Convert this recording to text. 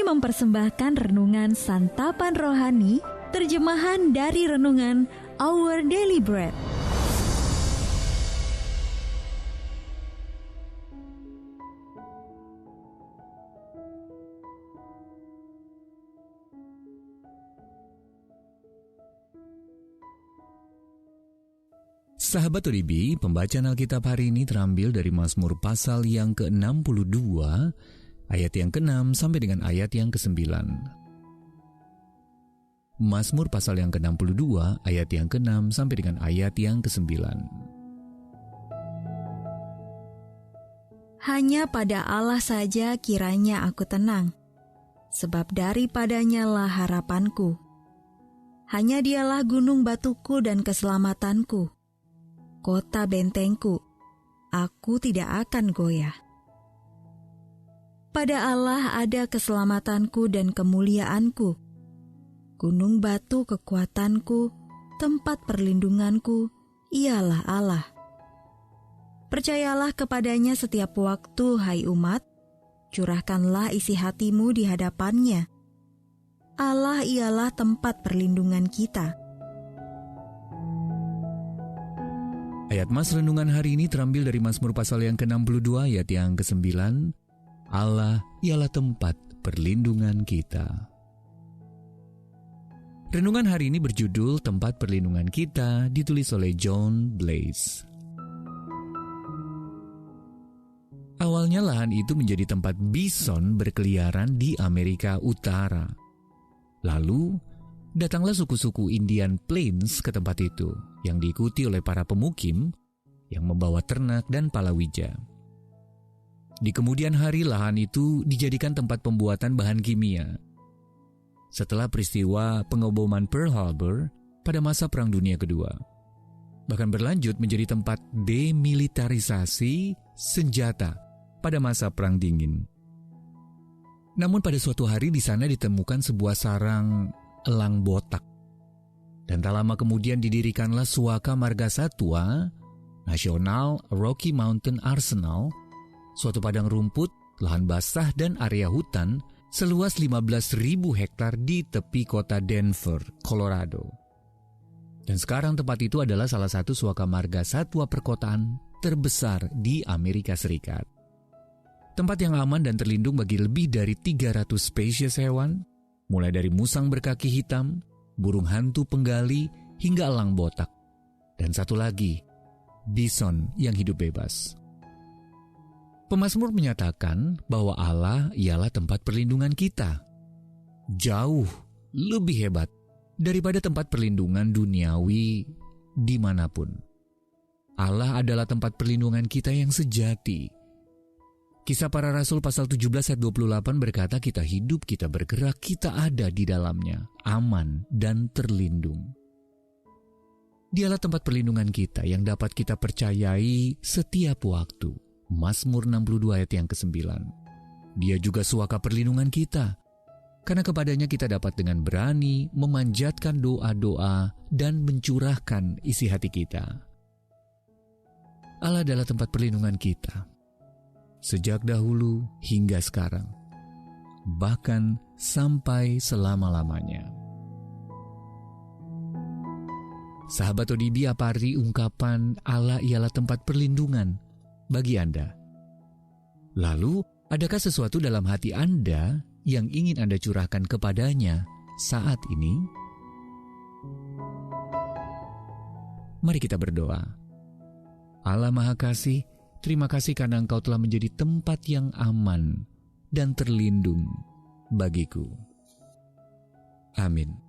mempersembahkan renungan Santapan Rohani, terjemahan dari renungan Our Daily Bread. Sahabat ODB, pembacaan Alkitab hari ini terambil dari Mazmur pasal yang ke-62, ayat yang ke-6 sampai dengan ayat yang ke-9. Mazmur pasal yang ke-62, ayat yang ke-6 sampai dengan ayat yang ke-9. Hanya pada Allah saja kiranya aku tenang, sebab daripadanya lah harapanku. Hanya Dialah gunung batuku dan keselamatanku, kota bentengku, aku tidak akan goyah. Pada Allah ada keselamatanku dan kemuliaanku, gunung batu kekuatanku, tempat perlindunganku, ialah Allah. Percayalah kepadanya setiap waktu, hai umat, curahkanlah isi hatimu di hadapannya. Allah ialah tempat perlindungan kita. Ayat Mas renungan hari ini terambil dari Mazmur pasal yang ke-62 ayat yang ke-9. Allah ialah tempat perlindungan kita. Renungan hari ini berjudul Tempat Perlindungan Kita, ditulis oleh John Blaze. Awalnya lahan itu menjadi tempat bison berkeliaran di Amerika Utara. Lalu datanglah suku-suku Indian Plains ke tempat itu, yang diikuti oleh para pemukim yang membawa ternak dan palawija. Di kemudian hari lahan itu dijadikan tempat pembuatan bahan kimia. Setelah peristiwa pengeboman Pearl Harbor pada masa Perang Dunia Kedua, bahkan berlanjut menjadi tempat demilitarisasi senjata pada masa Perang Dingin. Namun pada suatu hari di sana ditemukan sebuah sarang elang botak. Dan tak lama kemudian didirikanlah Suaka Marga Satwa Nasional Rocky Mountain Arsenal, suatu padang rumput, lahan basah dan area hutan seluas 15.000 hektar di tepi kota Denver, Colorado. Dan sekarang tempat itu adalah salah satu Suaka Marga Satwa perkotaan terbesar di Amerika Serikat. Tempat yang aman dan terlindung bagi lebih dari 300 spesies hewan, mulai dari musang berkaki hitam, burung hantu penggali, hingga elang botak. Dan satu lagi, bison yang hidup bebas. Pemazmur menyatakan bahwa Allah ialah tempat perlindungan kita. Jauh lebih hebat daripada tempat perlindungan duniawi dimanapun. Allah adalah tempat perlindungan kita yang sejati. Kisah Para Rasul pasal 17 ayat 28 berkata kita hidup, kita bergerak, kita ada di dalamnya, aman dan terlindung. Dialah tempat perlindungan kita yang dapat kita percayai setiap waktu. Mazmur 62 ayat yang ke-9. Dia juga suaka perlindungan kita, karena kepadanya kita dapat dengan berani memanjatkan doa-doa dan mencurahkan isi hati kita. Allah adalah tempat perlindungan kita, sejak dahulu hingga sekarang, bahkan sampai selama-lamanya. Sahabat ODB, apa arti ungkapan Allah ialah tempat perlindungan bagi Anda? Lalu, adakah sesuatu dalam hati Anda yang ingin Anda curahkan kepadanya saat ini? Mari kita berdoa. Allah Maha Kasih, terima kasih karena Engkau telah menjadi tempat yang aman dan terlindung bagiku. Amin.